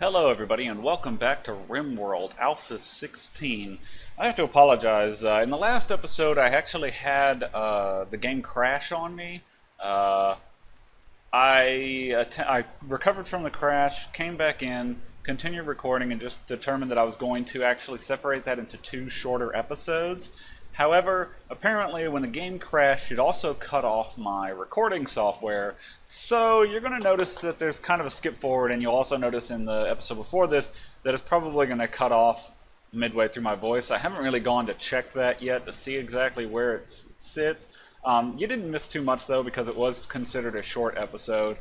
Hello everybody and welcome back to RimWorld Alpha 16. I have to apologize. In the last episode I actually had the game crash on me. I recovered from the crash, came back in, continued recording, and just determined that I was going to actually separate that into two shorter episodes. However, apparently when the game crashed, it also cut off my recording software. So you're going to notice that there's kind of a skip forward, and you'll also notice in the episode before this that it's probably going to cut off midway through my voice. I haven't really gone to check that yet to see exactly where it sits. You didn't miss too much though, because it was considered a short episode,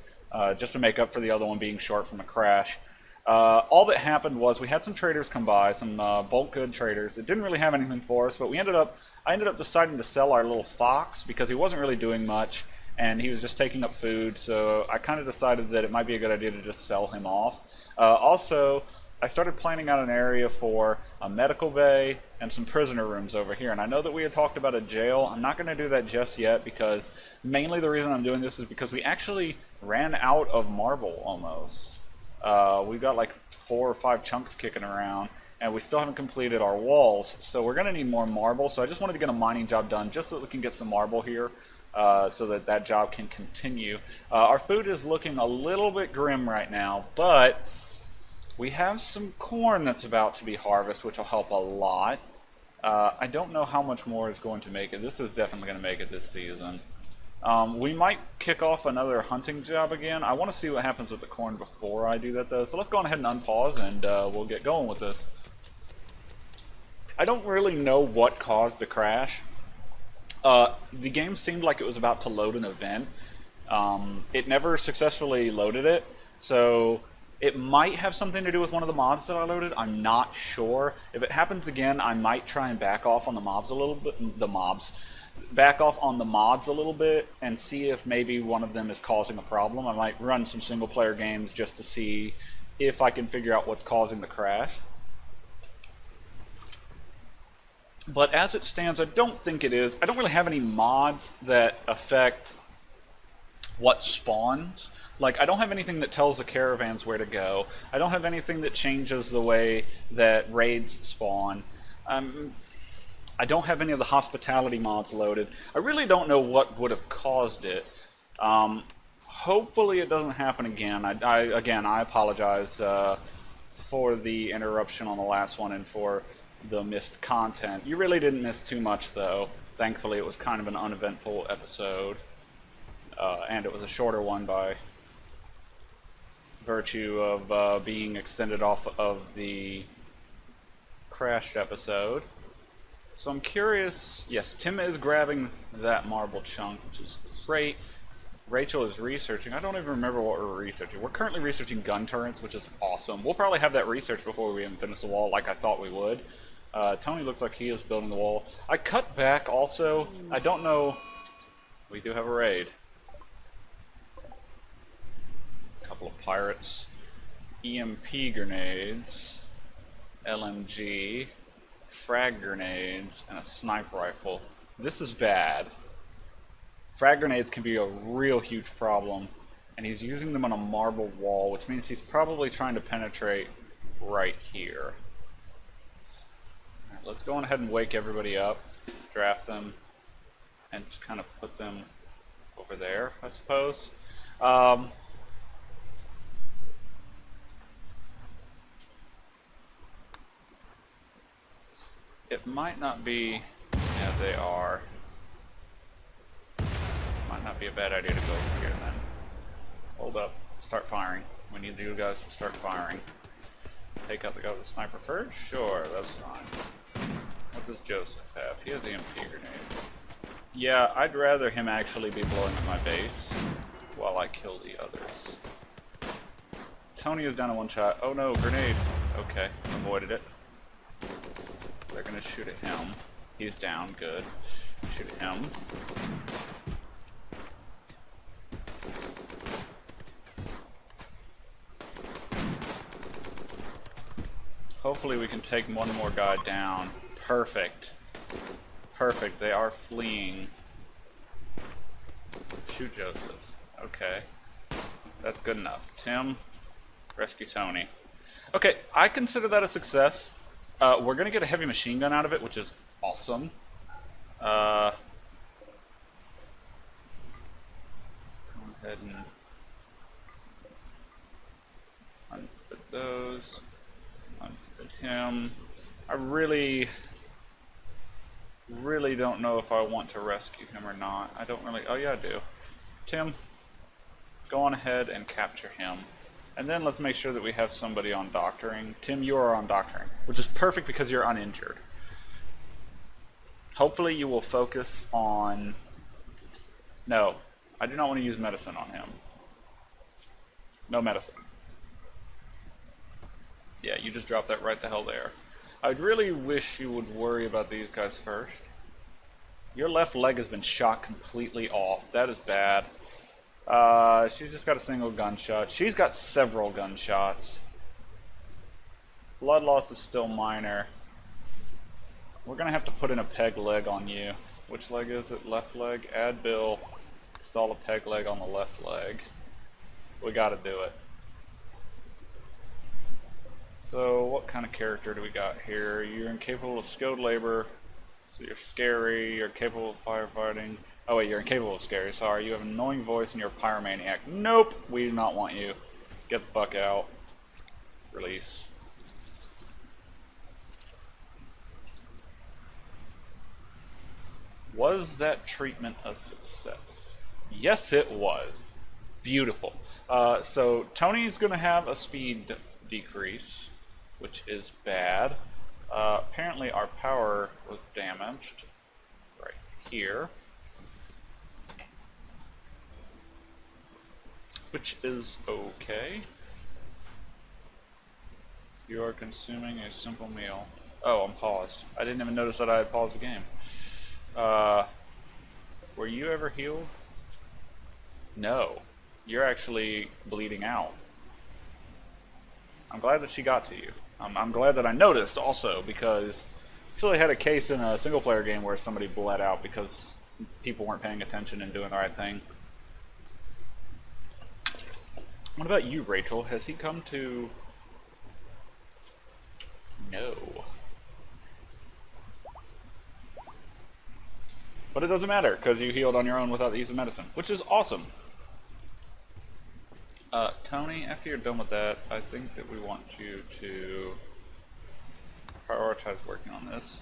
just to make up for the other one being short from a crash. All that happened was we had some traders come by, some bulk good traders. It didn't really have anything for us, but I ended up deciding to sell our little fox because he wasn't really doing much and he was just taking up food. So I kind of decided that it might be a good idea to just sell him off. Also, I started planning out an area for a medical bay and some prisoner rooms over here. And I know that we had talked about a jail. I'm not going to do that just yet because mainly the reason I'm doing this is because we actually ran out of marble almost. We've got like 4 or 5 chunks kicking around, and we still haven't completed our walls, so we're going to need more marble. So I just wanted to get a mining job done just so that we can get some marble here, so that that job can continue. Our food is looking a little bit grim right now, but we have some corn that's about to be harvested, which will help a lot. I don't know how much more is going to make it. This is definitely going to make it this season. We might kick off another hunting job again. I want to see what happens with the corn before I do that though. So let's go on ahead and unpause and we'll get going with this. I don't really know what caused the crash. The game seemed like it was about to load an event. It never successfully loaded it. So it might have something to do with one of the mods that I loaded. I'm not sure. If it happens again, I might try and back off on the mobs a little bit. Back off on the mods a little bit and see if maybe one of them is causing a problem. I might run some single player games just to see if I can figure out what's causing the crash. But as it stands, I don't think it is. I don't really have any mods that affect what spawns. Like, I don't have anything that tells the caravans where to go. I don't have anything that changes the way that raids spawn. I don't have any of the hospitality mods loaded. I really don't know what would have caused it. Hopefully it doesn't happen again. I apologize for the interruption on the last one and for the missed content. You really didn't miss too much though. Thankfully it was kind of an uneventful episode. And it was a shorter one by virtue of being extended off of the crashed episode. So I'm curious. Yes, Tim is grabbing that marble chunk, which is great. Rachel is researching. I don't even remember what we're researching. We're currently researching gun turrets, which is awesome. We'll probably have that research before we even finish the wall, like I thought we would. Tony looks like he is building the wall. I cut back also. I don't know. We do have a raid. A couple of pirates. EMP grenades. LMG. Frag grenades, and a sniper rifle. This is bad. Frag grenades can be a real huge problem, and he's using them on a marble wall, which means he's probably trying to penetrate right here. Alright, let's go on ahead and wake everybody up, draft them, and just kind of put them over there, I suppose. It might not be, yeah, they are. Might not be a bad idea to go over here then. Hold up, start firing. We need you guys to start firing. Take out the guy with the sniper first? Sure, that's fine. What does Joseph have? He has the EMP grenade. Yeah, I'd rather him actually be blowing up my base while I kill the others. Tony is down in one shot. Oh no, grenade. Okay, avoided it. They're gonna shoot at him. He's down, good. Shoot at him. Hopefully we can take one more guy down. Perfect. Perfect, they are fleeing. Shoot Joseph. Okay. That's good enough. Tim, rescue Tony. Okay, I consider that a success. We're gonna get a heavy machine gun out of it, which is awesome. Go ahead and unfit those. Unfit him. I really don't know if I want to rescue him or not. I don't really... Oh yeah, I do. Tim, go on ahead and capture him. And then let's make sure that we have somebody on doctoring. Tim, you are on doctoring, which is perfect because you're uninjured. Hopefully you will focus on... No, I do not want to use medicine on him. No medicine. Yeah, you just dropped that right the hell there. I'd really wish you would worry about these guys first. Your left leg has been shot completely off. That is bad. She's just got a single gunshot. She's got several gunshots. Blood loss is still minor. We're going to have to put in a peg leg on you. Which leg is it? Left leg? Add Bill. Install a peg leg on the left leg. We got to do it. So, what kind of character do we got here? You're incapable of skilled labor. So you're scary. You're capable of firefighting. Oh wait, you're incapable of scary. Sorry, you have an annoying voice and you're a pyromaniac. Nope, we do not want you. Get the fuck out. Release. Was that treatment a success? Yes, it was. Beautiful. So Tony's going to have a speed decrease, which is bad. Apparently our power was damaged right here, which is okay. You are consuming a simple meal. Oh, I'm paused. I didn't even notice that I had paused the game. Were you ever healed? No. You're actually bleeding out. I'm glad that she got to you. I'm glad that I noticed also, because I actually had a case in a single player game where somebody bled out because people weren't paying attention and doing the right thing. What about you, Rachel? Has he come to... No. But it doesn't matter, because you healed on your own without the use of medicine, which is awesome. Tony, after you're done with that, I think that we want you to prioritize working on this.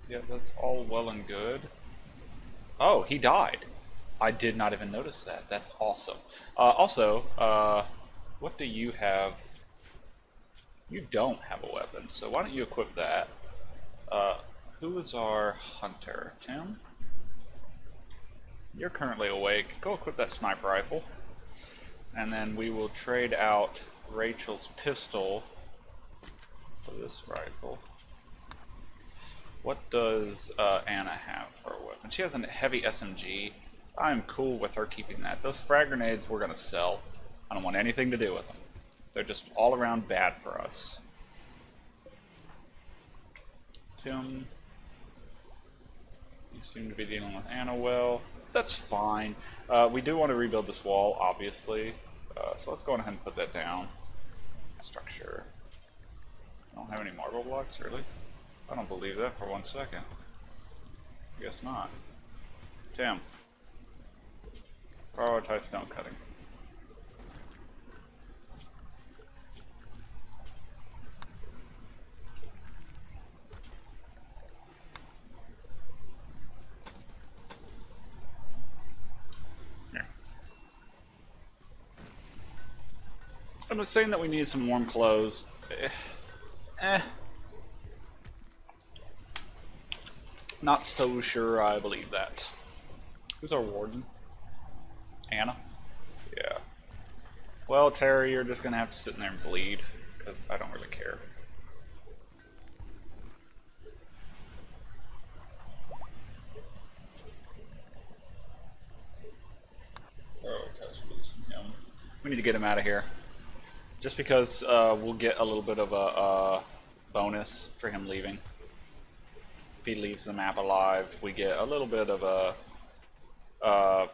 Yeah, that's all well and good. Oh, he died. I did not even notice that. That's awesome. What do you have? You don't have a weapon, so why don't you equip that? Who is our hunter? Tim? You're currently awake. Go equip that sniper rifle. And then we will trade out Rachel's pistol for this rifle. What does Anna have for a weapon? She has a heavy SMG. I'm cool with her keeping that. Those frag grenades we're going to sell. I don't want anything to do with them. They're just all around bad for us. Tim, you seem to be dealing with Anna well. That's fine. We do want to rebuild this wall, obviously. So let's go ahead and put that down. Structure. I don't have any marble blocks, really? I don't believe that for 1 second. Guess not. Tim. Prioritize stone cutting. Here. I'm not saying that we need some warm clothes. Not so sure I believe that. Who's our warden? Anna? Yeah. Well, Terry, you're just gonna have to sit in there and bleed, because I don't really care. Oh, gosh, losing him. We need to get him out of here. Just because we'll get a little bit of a bonus for him leaving. If he leaves the map alive, we get a little bit of a uh,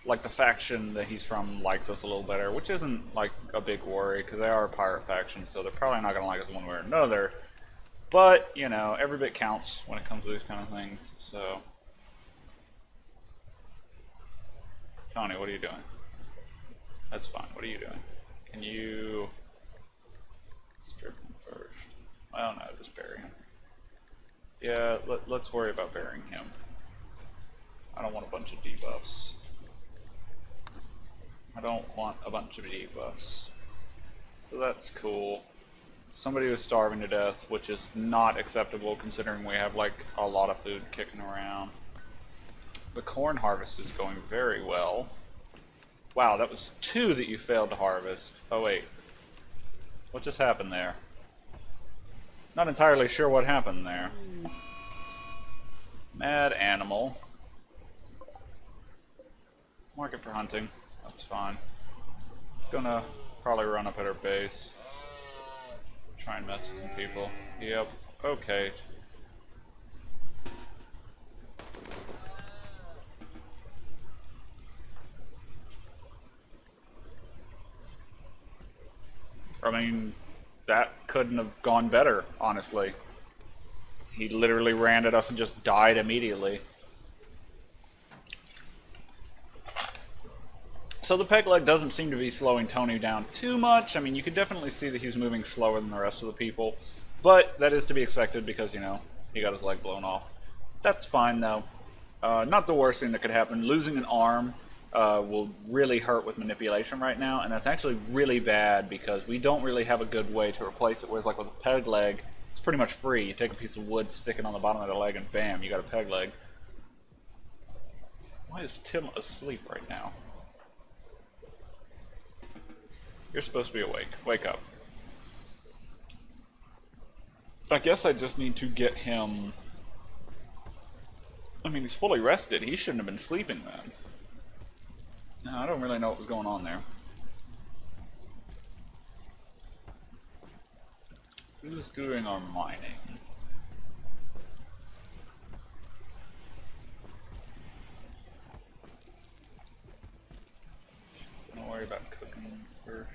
like the faction that he's from likes us a little better, which isn't like a big worry because they are a pirate faction, so they're probably not going to like us one way or another. But you know, every bit counts when it comes to these kind of things. So, Tony, what are you doing? That's fine. What are you doing? Can you strip him first? Well, no, just bury him. Yeah, let's worry about burying him. I don't want a bunch of debuffs. I don't want a bunch of debuffs. So that's cool. Somebody was starving to death, which is not acceptable considering we have like a lot of food kicking around. The corn harvest is going very well. Wow, that was 2 that you failed to harvest. Oh wait. What just happened there? Not entirely sure what happened there. Mad animal. Market for hunting. That's fine. It's gonna probably run up at our base. Try and mess with some people. Yep. Okay. I mean, that couldn't have gone better, honestly. He literally ran at us and just died immediately. So the peg leg doesn't seem to be slowing Tony down too much. I mean, you could definitely see that he's moving slower than the rest of the people. But that is to be expected because, you know, he got his leg blown off. That's fine, though. Not the worst thing that could happen. Losing an arm will really hurt with manipulation right now. And that's actually really bad because we don't really have a good way to replace it. Whereas, like, with a peg leg, it's pretty much free. You take a piece of wood, stick it on the bottom of the leg, and bam, you got a peg leg. Why is Tim asleep right now? You're supposed to be awake. Wake up. I guess I just need to get him... I mean, he's fully rested. He shouldn't have been sleeping then. No, I don't really know what was going on there. Who's doing our mining? Just gonna worry about cooking first.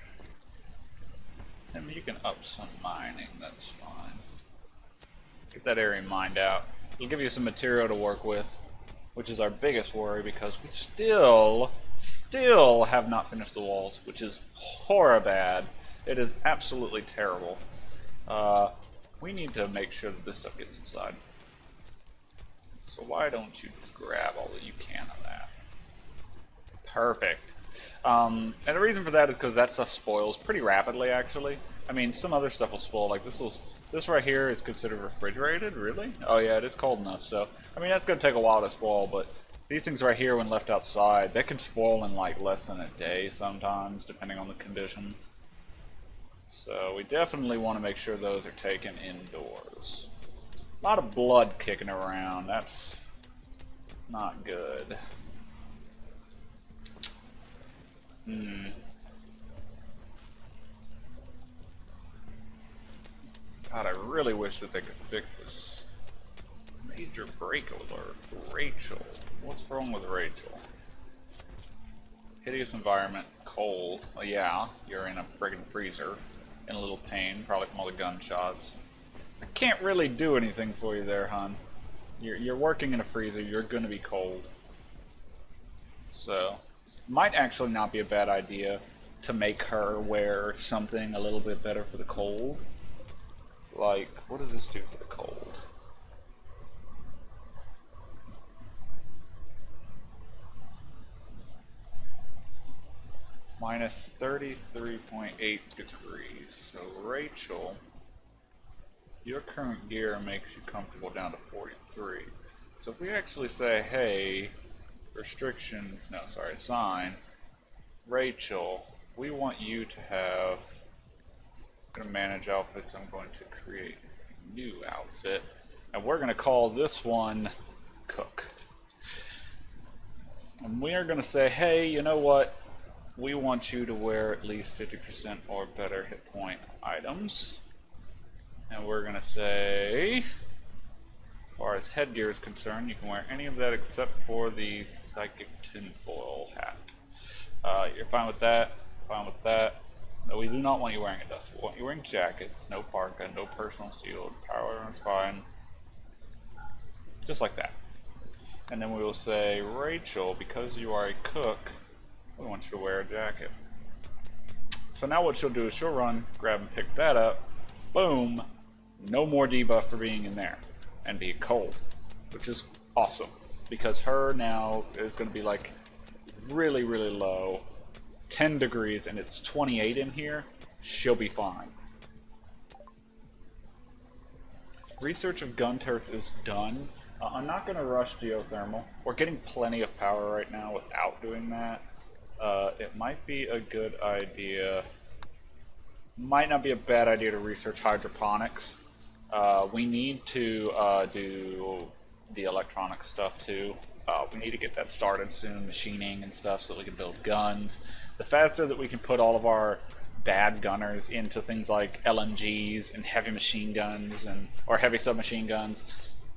And you can up some mining, that's fine. Get that area mined out. It'll give you some material to work with, which is our biggest worry because we still have not finished the walls, which is horribad. It is absolutely terrible. We need to make sure that this stuff gets inside. So why don't you just grab all that you can of that? Perfect. And the reason for that is because that stuff spoils pretty rapidly, actually. I mean, some other stuff will spoil. Like this right here is considered refrigerated, really? Oh yeah, it is cold enough. So I mean, that's going to take a while to spoil, but these things right here, when left outside, they can spoil in like less than a day sometimes, depending on the conditions. So we definitely want to make sure those are taken indoors. A lot of blood kicking around. That's not good. God, I really wish that they could fix this. Major break alert. Rachel. What's wrong with Rachel? Hideous environment. Cold. Well, yeah, you're in a friggin' freezer. In a little pain, probably from all the gunshots. I can't really do anything for you there, hon. You're working in a freezer. You're gonna be cold. So, might actually not be a bad idea to make her wear something a little bit better for the cold. Like, what does this do for the cold? Minus 33.8 degrees. So, Rachel, your current gear makes you comfortable down to 43. So if we actually say, hey, restrictions, no, sorry, assign, Rachel, we want you to have, I'm going to manage outfits, I'm going to create a new outfit, and we're going to call this one Cook. And we are going to say, hey, you know what? We want you to wear at least 50% or better hit point items. And we're going to say far as headgear is concerned, you can wear any of that except for the psychic tinfoil hat. You're fine with that. Fine with that. No, we do not want you wearing a dust. We want you wearing jackets, no parka, no personal shield. Power is fine. Just like that. And then we will say, Rachel, because you are a cook, we want you to wear a jacket. So now what she'll do is she'll run, grab and pick that up. Boom. No more debuff for being in there and being cold, which is awesome because her now is going to be like really, really low, 10 degrees, and it's 28 in here. She'll be fine. Research of gun turrets is done. I'm not going to rush geothermal. We're getting plenty of power right now without doing that. It might be a good idea. Might not be a bad idea to research hydroponics. We need to do the electronic stuff too. We need to get that started soon, machining and stuff, so that we can build guns. The faster that we can put all of our bad gunners into things like LMGs and heavy machine guns or heavy submachine guns,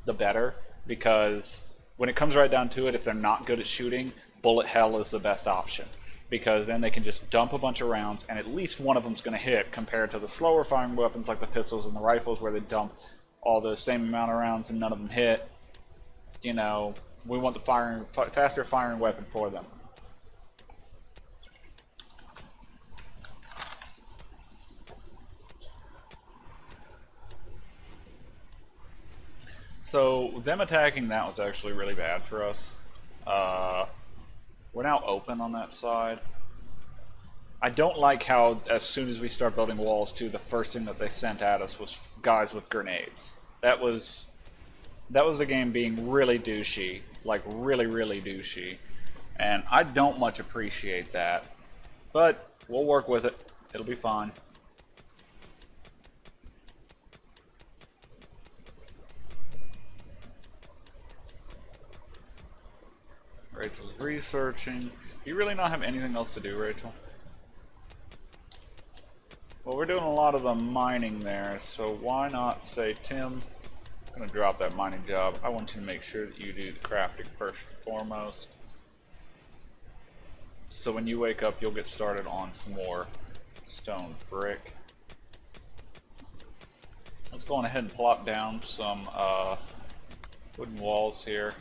the better. Because when it comes right down to it, if they're not good at shooting, bullet hell is the best option. Because then they can just dump a bunch of rounds and at least one of them's going to hit, compared to the slower firing weapons like the pistols and the rifles where they dump all the same amount of rounds and none of them hit. You know, we want the faster firing weapon for them. So them attacking that was actually really bad for us. We're now open on that side. I don't like how as soon as we start building walls too, the first thing that they sent at us was guys with grenades. That was the game being really douchey, like really, really douchey. And I don't much appreciate that. But we'll work with it. It'll be fine. Rachel's researching. Do you really not have anything else to do, Rachel? Well, we're doing a lot of the mining there, so why not say, Tim, I'm going to drop that mining job. I want you to make sure that you do the crafting first and foremost. So when you wake up, you'll get started on some more stone brick. Let's go on ahead and plop down some wooden walls here.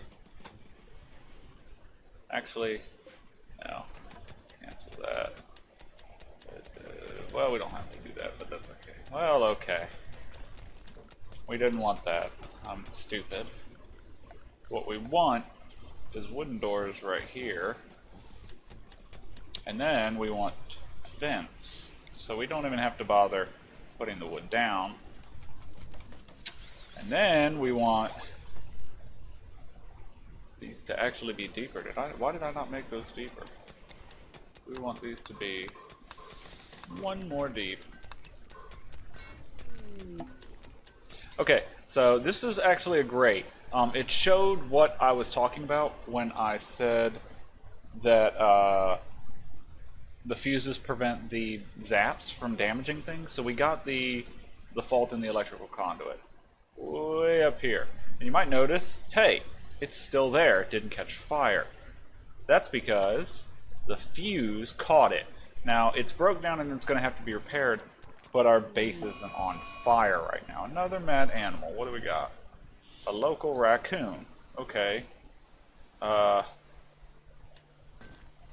Actually, no, cancel that. Well, we don't have to do that, but that's okay. Well, okay. We didn't want that. I'm stupid. What we want is wooden doors right here. And then we want fence. So we don't even have to bother putting the wood down. And then we want these to actually be deeper. Why did I not make those deeper? We want these to be one more deep. Okay, so this is actually a great. It showed what I was talking about when I said that the fuses prevent the zaps from damaging things. So we got the fault in the electrical conduit way up here. And you might notice, hey, it's still there. It didn't catch fire. That's because the fuse caught it. Now, it's broke down and it's going to have to be repaired, but our base isn't on fire right now. Another mad animal. What do we got? A local raccoon. Okay.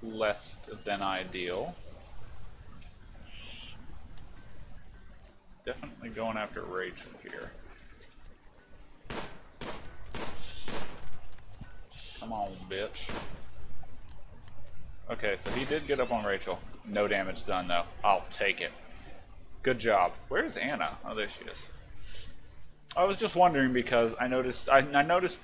Less than ideal. Definitely going after Rachel here. Come on, bitch. Okay, so he did get up on Rachel. No damage done, though. I'll take it. Good job. Where's Anna? Oh, there she is. I was just wondering because I noticed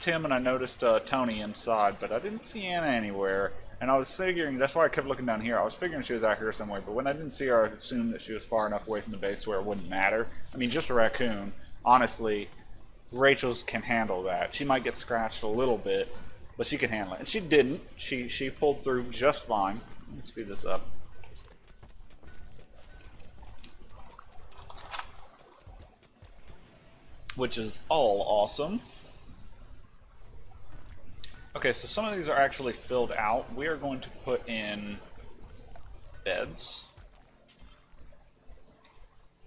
Tim and I noticed Tony inside, but I didn't see Anna anywhere. And I was figuring, that's why I kept looking down here. I was figuring she was out here somewhere, but when I didn't see her, I assumed that she was far enough away from the base to where it wouldn't matter. I mean, just a raccoon. Honestly, Rachel's can handle that. She might get scratched a little bit, but she can handle it. And she didn't. She pulled through just fine. Let me speed this up. Which is all awesome. Okay, so some of these are actually filled out. We are going to put in beds.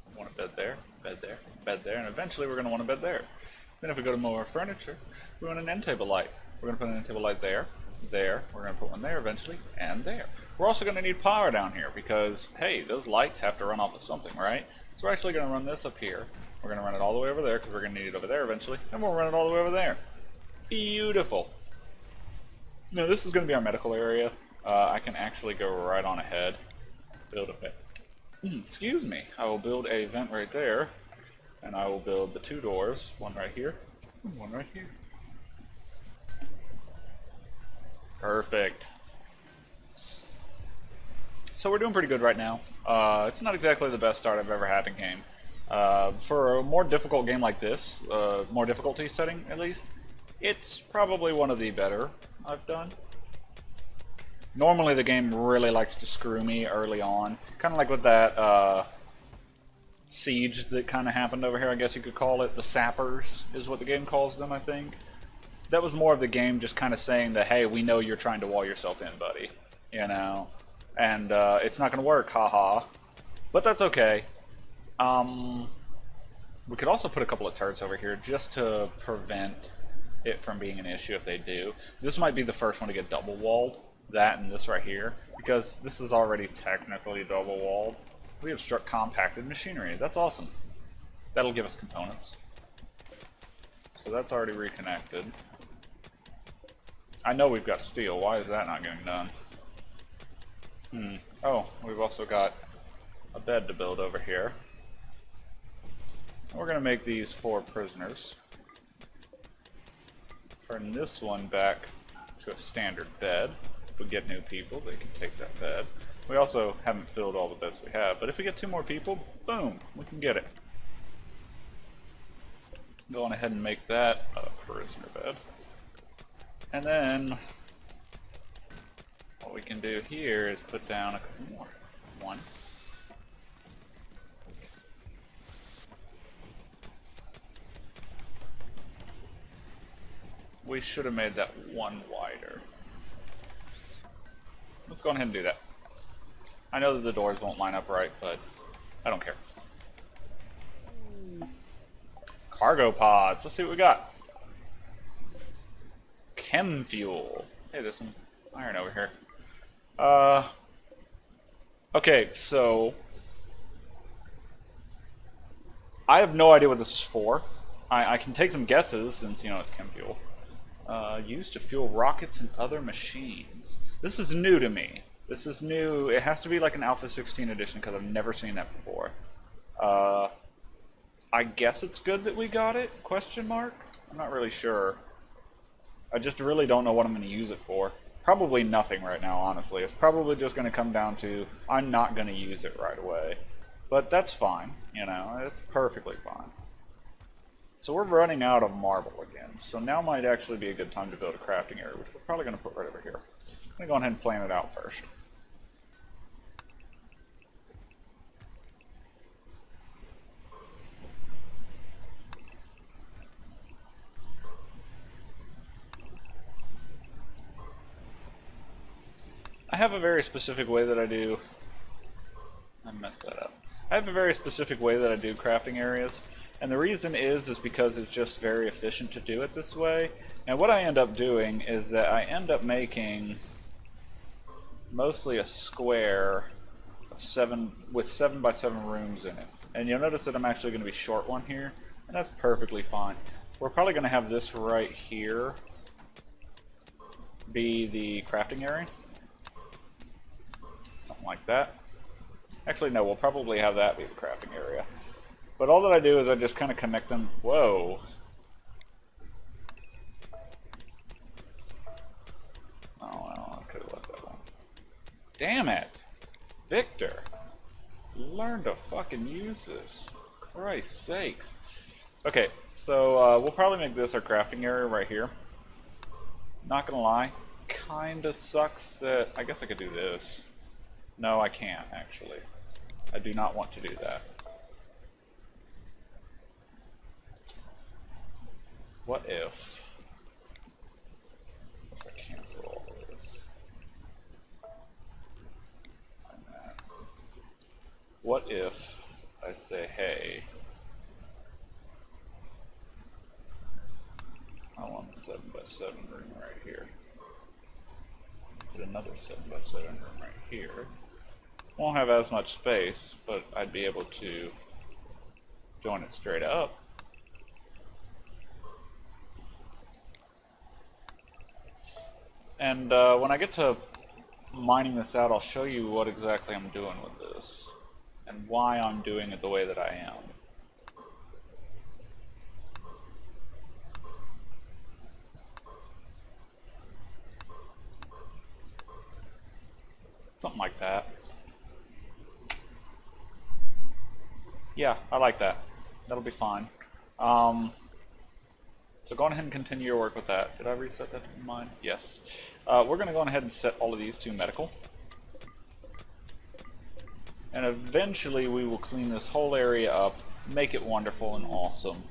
I want a bed there, bed there, bed there, and eventually we're going to want a bed there. Then if we go to more furniture, we want an end table light. We're going to put an end table light there, there. We're going to put one there eventually, and there. We're also going to need power down here because, hey, those lights have to run off of something, right? So we're actually going to run this up here. We're going to run it all the way over there because we're going to need it over there eventually, and we'll run it all the way over there. Beautiful. Now this is going to be our medical area. I can actually go right on ahead. Build a bed. Excuse me. I will build a vent right there, and I will build the 2 doors, one right here, and one right here. Perfect. So we're doing pretty good right now. It's not exactly the best start I've ever had in game. For a more difficult game like this, more difficulty setting at least, it's probably one of the better I've done. Normally the game really likes to screw me early on. Kind of like with that siege that kind of happened over here, I guess you could call it. The sappers is what the game calls them, I think. That was more of the game just kind of saying that, hey, we know you're trying to wall yourself in, buddy. You know? And it's not going to work, haha. But that's okay. We could also put a couple of turrets over here just to prevent it from being an issue if they do. This might be the first one to get double walled, that and this right here, because this is already technically double walled. We obstruct compacted machinery. That's awesome. That'll give us components. So that's already reconnected. I know we've got steel. Why is that not getting done? Oh, we've also got a bed to build over here. We're going to make these 4 prisoners. Turn this one back to a standard bed. If we get new people, they can take that bed. We also haven't filled all the beds we have, but if we get 2 more people, boom, we can get it. Go on ahead and make that a prisoner bed. And then what we can do here is put down a couple more. 1. We should have made that 1 wider. Let's go ahead and do that. I know that the doors won't line up right, but I don't care. Cargo pods. Let's see what we got. Chem fuel. Hey, there's some iron over here. Okay, so I have no idea what this is for. I can take some guesses since, you know, it's chem fuel. Used to fuel rockets and other machines. This is new to me. This is new. It has to be like an Alpha 16 edition because I've never seen that before. I guess it's good that we got it? Question mark? I'm not really sure. I just really don't know what I'm going to use it for. Probably nothing right now, honestly. It's probably just going to come down to I'm not going to use it right away. But that's fine. You know, it's perfectly fine. So we're running out of marble again, so now might actually be a good time to build a crafting area, which we're probably going to put right over here. I'm going to go ahead and plan it out first. I have a very specific way that I do... I messed that up. I have a very specific way that I do crafting areas. And the reason is because it's just very efficient to do it this way. And what I end up doing is that I end up making mostly a square of 7 with 7 by 7 rooms in it. And you'll notice that I'm actually going to be short one here, and that's perfectly fine. We're probably going to have this right here be the crafting area. Something like that. Actually, no, we'll probably have that be the crafting area. But all that I do is I just kind of connect them. Whoa. Oh, I could have left that one. Damn it. Victor. Learn to fucking use this. Christ's sakes. Okay, so we'll probably make this our crafting area right here. Not gonna lie. Kinda sucks that... I guess I could do this. No, I can't, actually. I do not want to do that. What if if I say, hey, I want a 7x7 room right here. Put another 7x7 room right here. Won't have as much space, but I'd be able to join it straight up. And when I get to mining this out, I'll show you what exactly I'm doing with this and why I'm doing it the way that I am. Something like that. Yeah, I like that. That'll be fine. So go on ahead and continue your work with that. Did I reset that to mine? Yes. We're going to go on ahead and set all of these to medical. And eventually we will clean this whole area up, make it wonderful and awesome.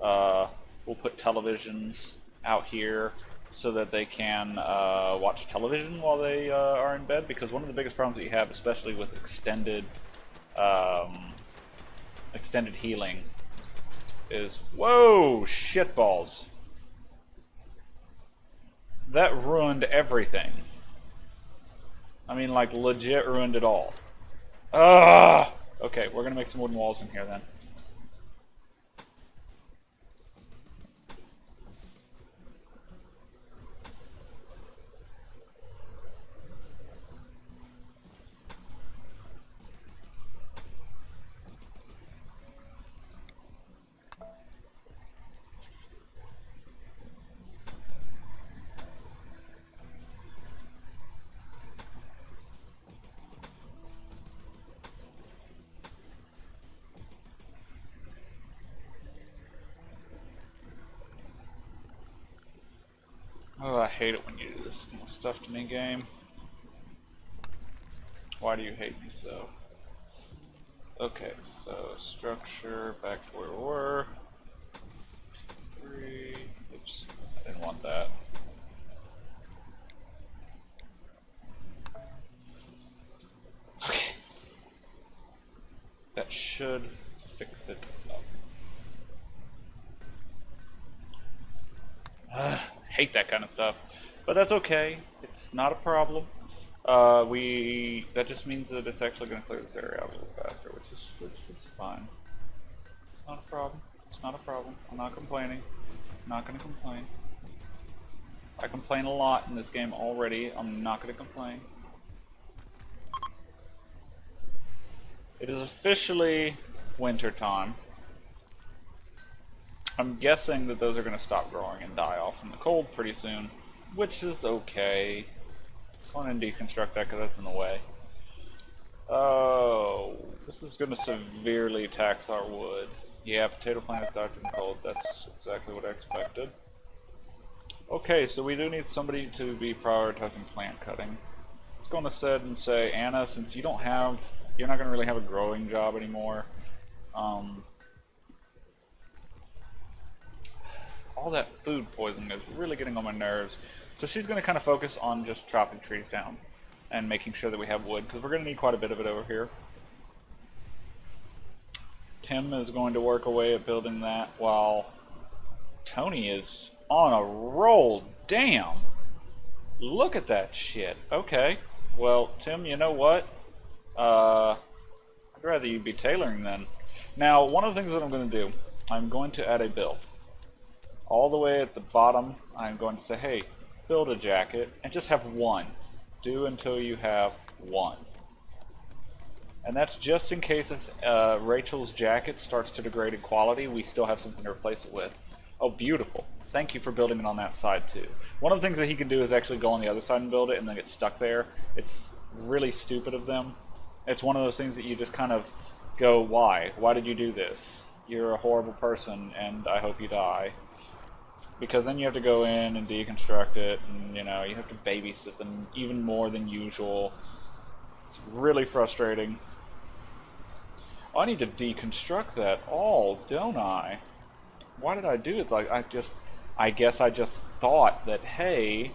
We'll put televisions out here so that they can watch television while they are in bed, because one of the biggest problems that you have, especially with extended healing, is, whoa, shitballs. That ruined everything. I mean, like, legit ruined it all. Ugh! Okay, we're gonna make some wooden walls in here then. Oh, I hate it when you do this kind of stuff to me, game. Why do you hate me so? Okay, so structure, back to where we were. 3, oops, I didn't want that. Okay. That should fix it up. Hate that kind of stuff, but that's okay. It's not a problem. That just means that it's actually going to clear this area out a little faster, which is fine. It's not a problem. It's not a problem. I'm not complaining. I'm not going to complain. I complain a lot in this game already. I'm not going to complain. It is officially winter time. I'm guessing that those are going to stop growing and die off in the cold pretty soon, which is okay. Go on and deconstruct that because that's in the way. Oh, this is going to severely tax our wood. Yeah, potato plant is dark and cold. That's exactly what I expected. Okay, so we do need somebody to be prioritizing plant cutting. Let's go on ahead and say, Anna, since you're not going to really have a growing job anymore. All that food poisoning is really getting on my nerves. So she's going to kind of focus on just chopping trees down and making sure that we have wood, because we're going to need quite a bit of it over here. Tim is going to work away at building that while Tony is on a roll. Damn! Look at that shit. Okay. Well, Tim, you know what? I'd rather you be tailoring then. Now, one of the things that I'm going to do, I'm going to add a build. All the way at the bottom, I'm going to say, hey, build a jacket, and just have one. Do until you have one. And that's just in case if Rachel's jacket starts to degrade in quality, we still have something to replace it with. Oh, beautiful. Thank you for building it on that side, too. One of the things that he can do is actually go on the other side and build it, and then get stuck there. It's really stupid of them. It's one of those things that you just kind of go, why? Why did you do this? You're a horrible person, and I hope you die. Because then you have to go in and deconstruct it, and you have to babysit them even more than usual. It's really frustrating. Oh, I need to deconstruct that all, don't I? Why did I do it? Like, I guess I just thought that, hey,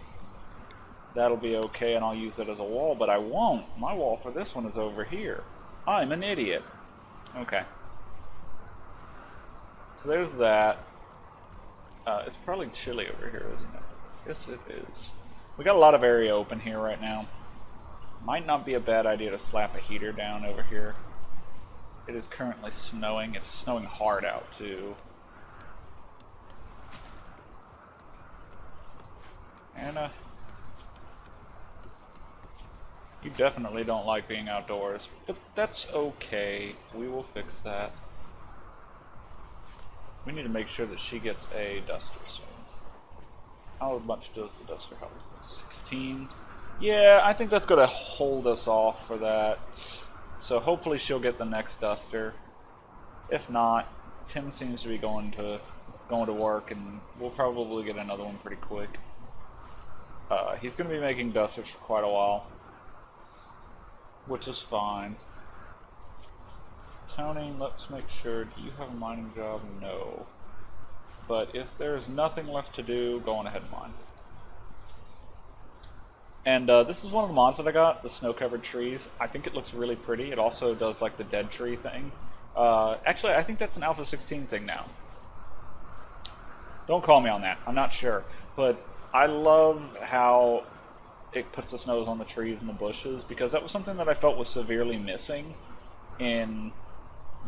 that'll be okay and I'll use it as a wall, but I won't. My wall for this one is over here. I'm an idiot. Okay. So there's that. It's probably chilly over here, isn't it? Yes, it is. We got a lot of area open here right now. Might not be a bad idea to slap a heater down over here. It is currently snowing. It's snowing hard out, too. Anna, you definitely don't like being outdoors, but that's okay. We will fix that. We need to make sure that she gets a duster soon. How much does the duster help? 16? Yeah, I think that's going to hold us off for that. So hopefully she'll get the next duster. If not, Tim seems to be going to work, and we'll probably get another one pretty quick. He's going to be making dusters for quite a while, which is fine. Tony, let's make sure. Do you have a mining job? No. But if there's nothing left to do, go on ahead and mine. And this is one of the mods that I got, the snow-covered trees. I think it looks really pretty. It also does like the dead tree thing. Actually, I think that's an Alpha 16 thing now. Don't call me on that. I'm not sure. But I love how it puts the snows on the trees and the bushes, because that was something that I felt was severely missing in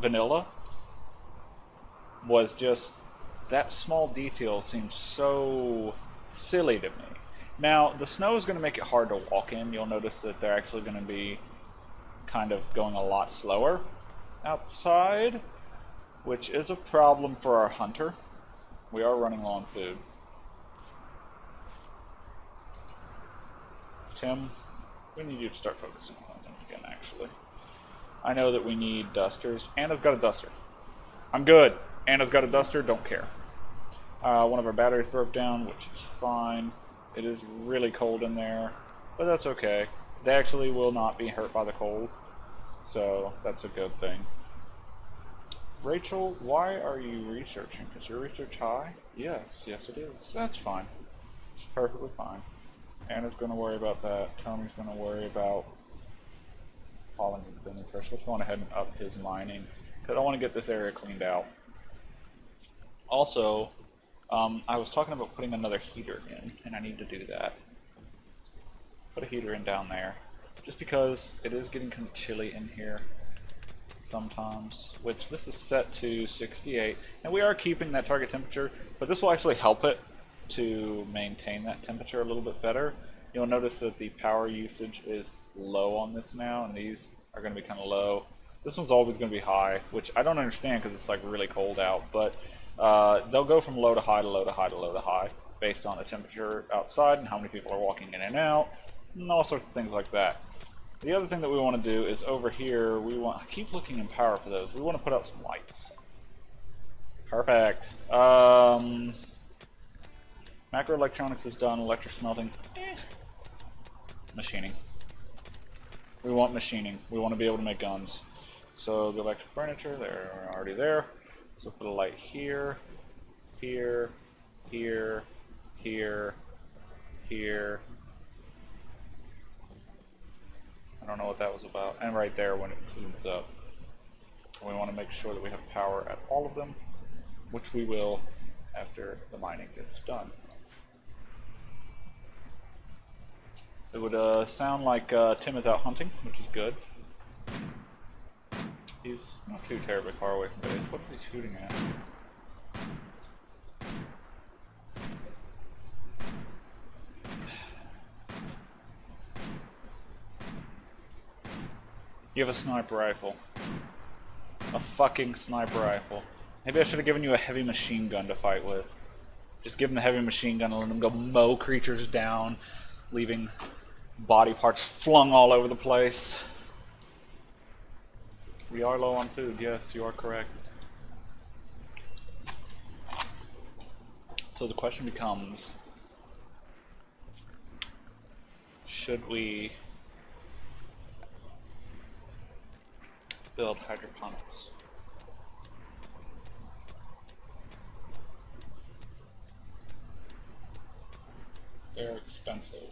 vanilla. Was just that small detail seems so silly to me. Now, the snow is going to make it hard to walk in. You'll notice that they're actually going to be kind of going a lot slower outside, which is a problem for our hunter. We are running low on food. Tim, we need you to start focusing on hunting again, actually. I know that we need dusters. Anna's got a duster. I'm good. Anna's got a duster, don't care. One of our batteries broke down, which is fine. It is really cold in there, but that's okay. They actually will not be hurt by the cold, so that's a good thing. Rachel, why are you researching? Is your research high? Yes, yes it is. That's fine. It's perfectly fine. Anna's going to worry about that. Tony's going to worry about hauling the bin first. Let's go on ahead and up his mining, because I want to get this area cleaned out. Also, I was talking about putting another heater in, and I need to do that. Put a heater in down there, just because it is getting kind of chilly in here sometimes, which this is set to 68, and we are keeping that target temperature, but this will actually help it to maintain that temperature a little bit better. You'll notice that the power usage is low on this now, and these are going to be kind of low. This one's always going to be high, which I don't understand because it's like really cold out, but they'll go from low to high to low to high to low to high based on the temperature outside and how many people are walking in and out, and all sorts of things like that. The other thing that we want to do is over here, I keep looking in power for those. We want to put out some lights. Perfect. Macroelectronics is done. Electric smelting. Machining. We want machining. We want to be able to make guns. So the electric furniture, they're already there. So put a light here, here, here, here, here. I don't know what that was about. And right there when it cleans up. We want to make sure that we have power at all of them, which we will after the mining gets done. It would sound like Tim is out hunting, which is good. He's not too terribly far away from base. What is he shooting at? You have a sniper rifle. A fucking sniper rifle. Maybe I should have given you a heavy machine gun to fight with. Just give him the heavy machine gun and let him go mow creatures down, leaving body parts flung all over the place. We are low on food, yes, you are correct. So the question becomes, should we build hydroponics? They're expensive,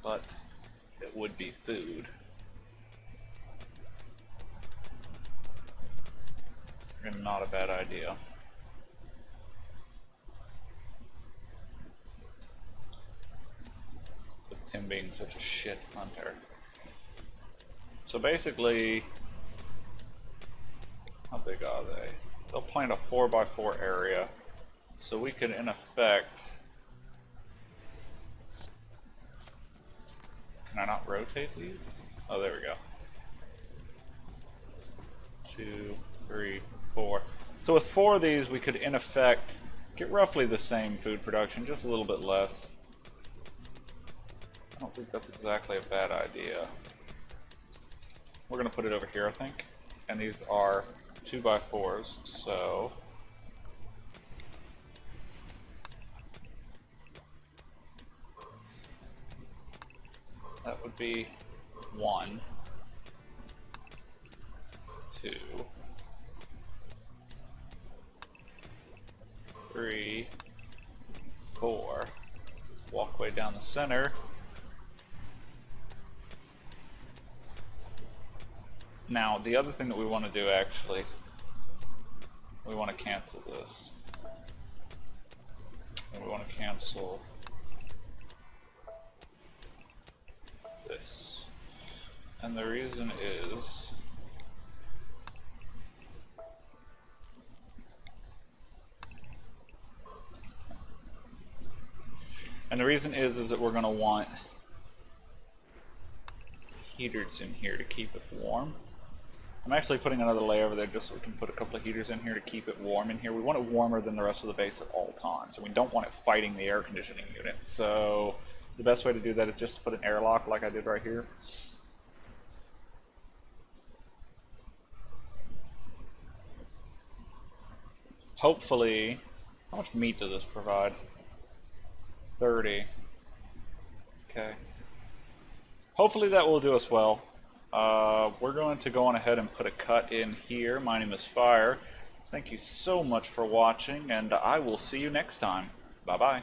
but it would be food. and not a bad idea. With Tim being such a shit hunter. So basically, how big are they? They'll plant a 4x4 area, so we could in effect. Can I not rotate these? Oh, there we go. 2, 3, 4. So with 4 of these, we could in effect get roughly the same food production, just a little bit less. I don't think that's exactly a bad idea. We're going to put it over here, I think. And these are 2x4s, so that would be 1, 2, 3, 4. Walkway down the center. Now, the other thing that we want to do actually, we want to cancel this. And we want to cancel this. And the reason is that we're going to want heaters in here to keep it warm. I'm actually putting another layer over there just so we can put a couple of heaters in here to keep it warm in here. We want it warmer than the rest of the base at all times, and we don't want it fighting the air conditioning unit. So the best way to do that is just to put an airlock like I did right here. Hopefully, how much meat does this provide? 30. Okay. Hopefully that will do us well. We're going to go on ahead and put a cut in here. My name is Fire. Thank you so much for watching, and I will see you next time. Bye-bye.